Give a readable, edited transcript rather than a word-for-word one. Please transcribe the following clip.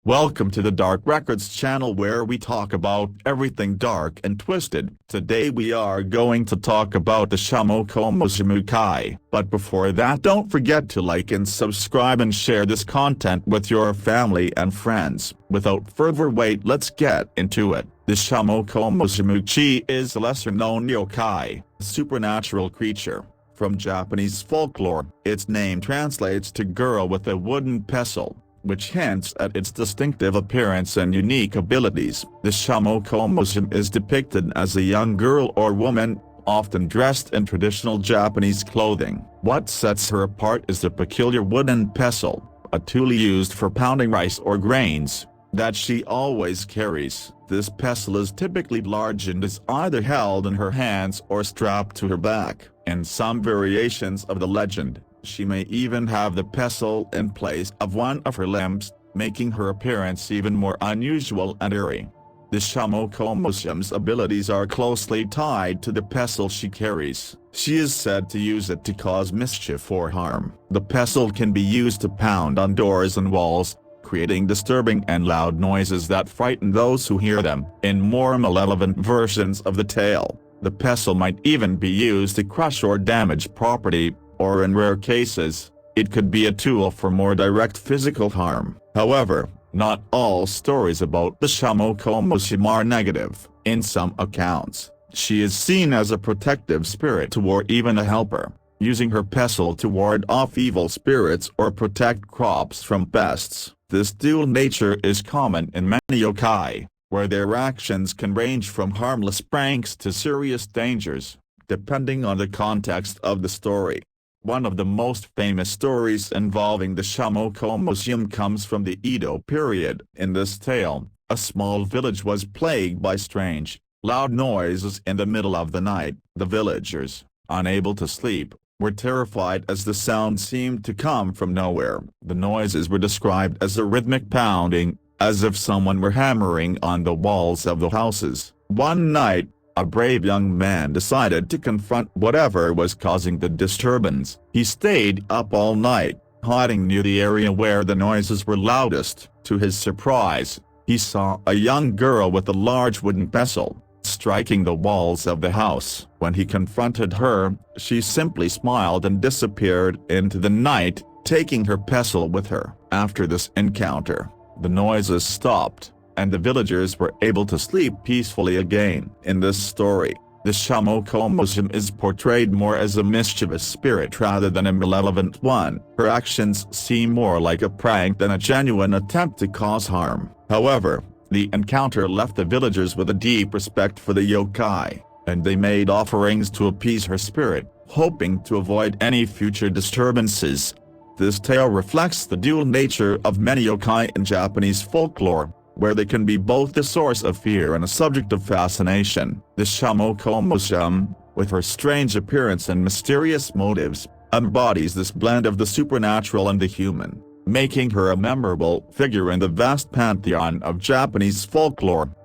Welcome to the Dark Records channel where we talk about everything dark and twisted. Today we are going to talk about the Shumoku Musume. But before that, don't forget to like and subscribe and share this content with your family and friends. Without further wait, let's get into it. The Shumoku Musume is a lesser-known yokai, supernatural creature. From Japanese folklore, its name translates to girl with a wooden pestle, which hints at its distinctive appearance and unique abilities. The Shumoku Musume is depicted as a young girl or woman, often dressed in traditional Japanese clothing. What sets her apart is the peculiar wooden pestle, a tool used for pounding rice or grains, that she always carries. This pestle is typically large and is either held in her hands or strapped to her back. In some variations of the legend, she may even have the pestle in place of one of her limbs, making her appearance even more unusual and eerie. The Shumoku Musume's abilities are closely tied to the pestle she carries. She is said to use it to cause mischief or harm. The pestle can be used to pound on doors and walls, creating disturbing and loud noises that frighten those who hear them. In more malevolent versions of the tale, the pestle might even be used to crush or damage property, or in rare cases, it could be a tool for more direct physical harm. However, not all stories about the Shumoku Musume are negative. In some accounts, she is seen as a protective spirit or even a helper, using her pestle to ward off evil spirits or protect crops from pests. This dual nature is common in many yokai, where their actions can range from harmless pranks to serious dangers, depending on the context of the story. One of the most famous stories involving the Shumoku Musume comes from the Edo period. In this tale, a small village was plagued by strange, loud noises in the middle of the night. The villagers, unable to sleep, were terrified as the sound seemed to come from nowhere. The noises were described as a rhythmic pounding, as if someone were hammering on the walls of the houses. One night, a brave young man decided to confront whatever was causing the disturbance. He stayed up all night, hiding near the area where the noises were loudest. To his surprise, he saw a young girl with a large wooden pestle, striking the walls of the house. When he confronted her, she simply smiled and disappeared into the night, taking her pestle with her. After this encounter, the noises stopped, and the villagers were able to sleep peacefully again. In this story, the Shumoku Musume is portrayed more as a mischievous spirit rather than a malevolent one. Her actions seem more like a prank than a genuine attempt to cause harm. However, the encounter left the villagers with a deep respect for the yokai, and they made offerings to appease her spirit, hoping to avoid any future disturbances. This tale reflects the dual nature of many yokai in Japanese folklore, where they can be both the source of fear and a subject of fascination. The Shumoku Musume, with her strange appearance and mysterious motives, embodies this blend of the supernatural and the human, making her a memorable figure in the vast pantheon of Japanese folklore.